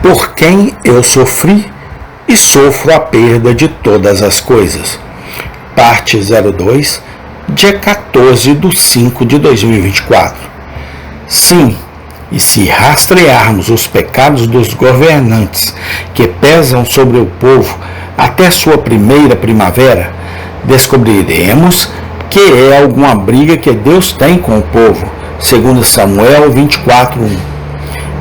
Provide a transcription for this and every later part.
por quem eu sofri e sofro a perda de todas as coisas. Parte 02, dia 14/5/2024. Sim, e se rastrearmos os pecados dos governantes que pesam sobre o povo até sua primeira primavera, descobriremos que é alguma briga que Deus tem com o povo, segundo Samuel 24:1.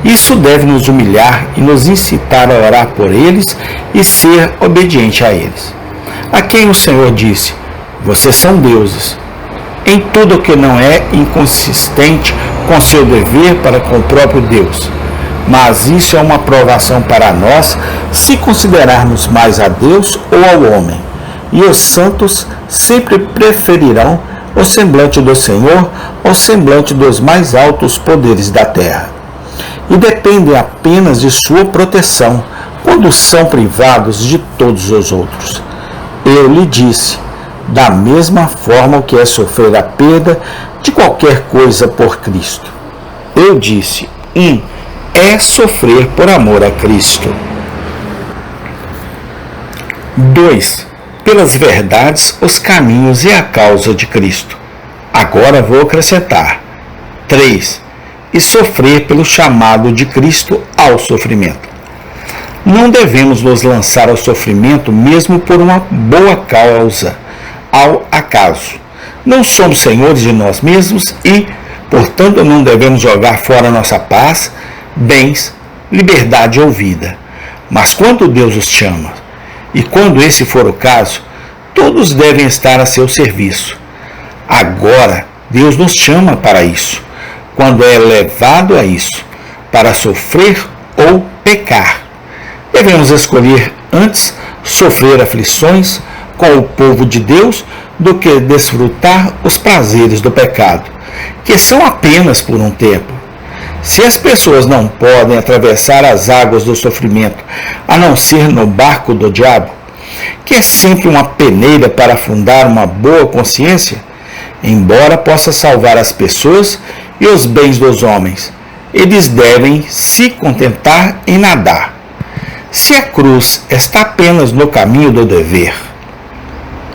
Isso deve nos humilhar e nos incitar a orar por eles e ser obediente a eles. A quem o Senhor disse: vocês são deuses. Em tudo o que não é inconsistente com seu dever para com o próprio Deus. Mas isso é uma provação para nós se considerarmos mais a Deus ou ao homem. E os santos sempre preferirão o semblante do Senhor ao semblante dos mais altos poderes da terra. E dependem apenas de sua proteção quando são privados de todos os outros. Eu lhe disse, da mesma forma o que é sofrer a perda de qualquer coisa por Cristo. Eu disse, é sofrer por amor a Cristo. 2. Pelas verdades, os caminhos e a causa de Cristo. Agora vou acrescentar. 3. E sofrer pelo chamado de Cristo ao sofrimento. Não devemos nos lançar ao sofrimento mesmo por uma boa causa, ao acaso. Não somos senhores de nós mesmos e, portanto, não devemos jogar fora nossa paz, bens, liberdade ou vida. Mas quando Deus os chama, e quando esse for o caso, todos devem estar a seu serviço. Agora, Deus nos chama para isso, quando é levado a isso, para sofrer ou pecar. Devemos escolher antes sofrer aflições com o povo de Deus do que desfrutar os prazeres do pecado, que são apenas por um tempo. Se as pessoas não podem atravessar as águas do sofrimento, a não ser no barco do diabo, que é sempre uma peneira para afundar uma boa consciência, embora possa salvar as pessoas e os bens dos homens, eles devem se contentar em nadar. Se a cruz está apenas no caminho do dever.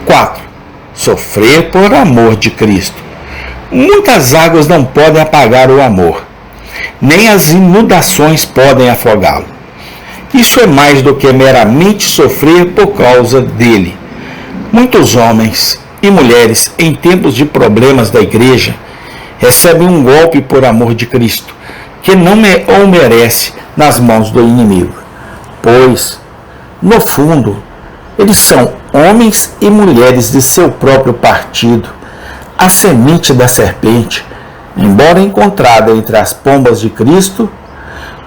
4. Sofrer por amor de Cristo. Muitas águas não podem apagar o amor, nem as inundações podem afogá-lo. Isso é mais do que meramente sofrer por causa dele. Muitos homens e mulheres, em tempos de problemas da igreja, recebem um golpe por amor de Cristo, que não o merece nas mãos do inimigo. Pois, no fundo, eles são homens e mulheres de seu próprio partido, a semente da serpente, embora encontrada entre as pombas de Cristo,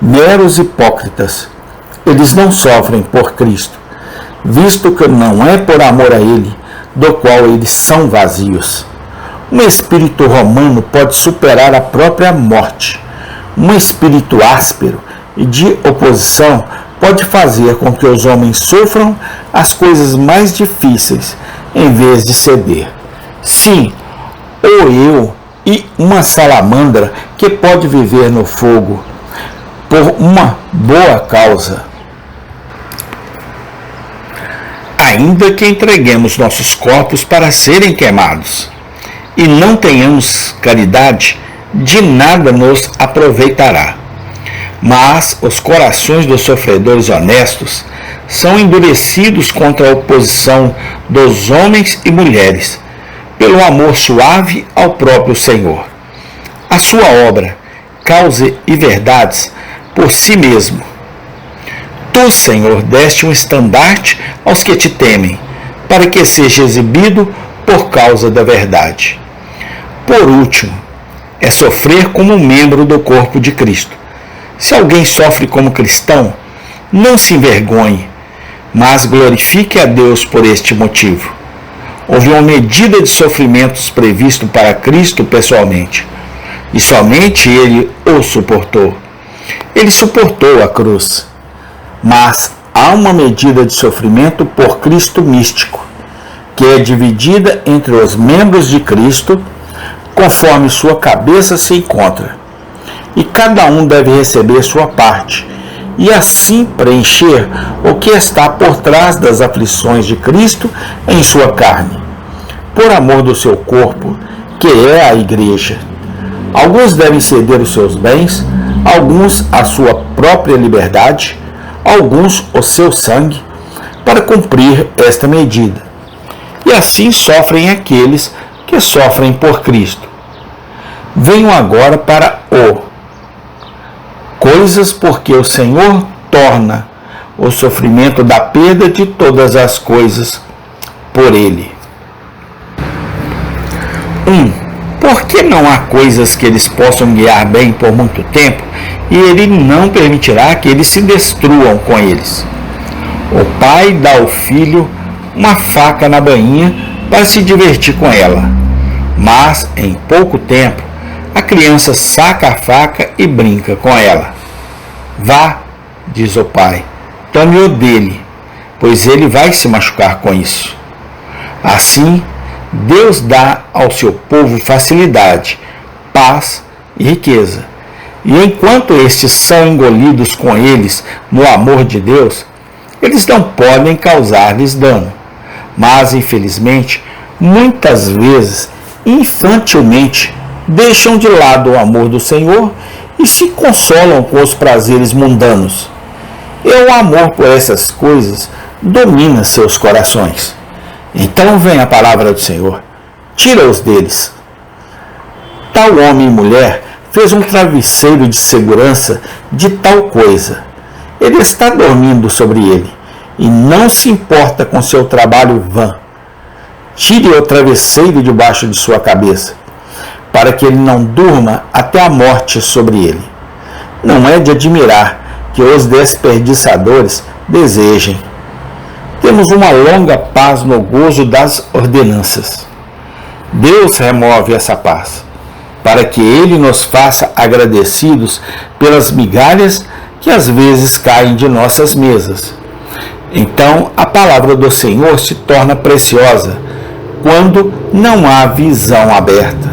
meros hipócritas. Eles não sofrem por Cristo, visto que não é por amor a Ele, do qual eles são vazios. Um espírito romano pode superar a própria morte. Um espírito áspero e de oposição pode fazer com que os homens sofram as coisas mais difíceis, em vez de ceder. Sim, ou eu e uma salamandra que pode viver no fogo por uma boa causa. Ainda que entreguemos nossos corpos para serem queimados e não tenhamos caridade, de nada nos aproveitará. Mas os corações dos sofredores honestos são endurecidos contra a oposição dos homens e mulheres, pelo amor suave ao próprio Senhor. A sua obra, causa e verdades, por si mesmo. Tu, Senhor, deste um estandarte aos que te temem, para que seja exibido por causa da verdade. Por último, é sofrer como membro do corpo de Cristo. Se alguém sofre como cristão, não se envergonhe, mas glorifique a Deus por este motivo. Houve uma medida de sofrimentos previsto para Cristo pessoalmente, e somente Ele o suportou. Ele suportou a cruz. Mas há uma medida de sofrimento por Cristo místico, que é dividida entre os membros de Cristo, conforme sua cabeça se encontra. E cada um deve receber sua parte, e assim preencher o que está por trás das aflições de Cristo em sua carne, por amor do seu corpo, que é a Igreja. Alguns devem ceder os seus bens, alguns a sua própria liberdade, alguns o seu sangue, para cumprir esta medida. E assim sofrem aqueles que sofrem por Cristo. Venham agora para coisas, porque o Senhor torna o sofrimento da perda de todas as coisas por ele. Por que não há coisas que eles possam guiar bem por muito tempo, e ele não permitirá que eles se destruam com eles? O pai dá ao filho uma faca na bainha para se divertir com ela, mas em pouco tempo a criança saca a faca e brinca com ela. Vá, diz o pai, tome-o dele, pois ele vai se machucar com isso. Assim, Deus dá ao seu povo facilidade, paz e riqueza. E enquanto estes são engolidos com eles no amor de Deus, eles não podem causar-lhes dano. Mas, infelizmente, muitas vezes, infantilmente, deixam de lado o amor do Senhor e se consolam com os prazeres mundanos. E o amor por essas coisas domina seus corações. Então vem a palavra do Senhor, tira-os deles. Tal homem e mulher fez um travesseiro de segurança de tal coisa. Ele está dormindo sobre ele e não se importa com seu trabalho vã. Tire o travesseiro debaixo de sua cabeça, para que ele não durma até a morte sobre ele. Não é de admirar que os desperdiçadores desejem. Temos uma longa paz no gozo das ordenanças. Deus remove essa paz, para que ele nos faça agradecidos pelas migalhas que às vezes caem de nossas mesas. Então a palavra do Senhor se torna preciosa quando não há visão aberta.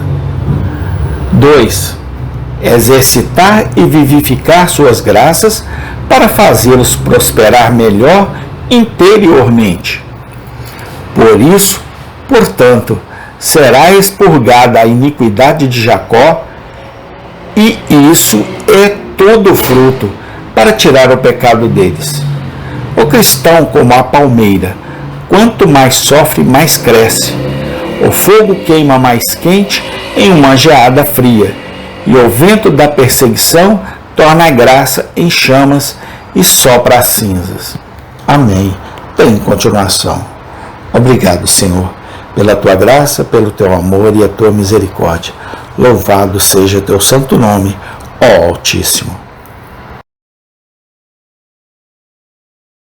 2. Exercitar e vivificar suas graças para fazê-los prosperar melhor interiormente. Por isso, portanto, será expurgada a iniquidade de Jacó, e isso é todo fruto para tirar o pecado deles. O cristão, como a palmeira, quanto mais sofre, mais cresce. O fogo queima mais quente em uma geada fria, e o vento da perseguição torna a graça em chamas e sopra as cinzas. Amém. Tem continuação. Obrigado, Senhor, pela tua graça, pelo teu amor e a tua misericórdia. Louvado seja teu santo nome, ó Altíssimo.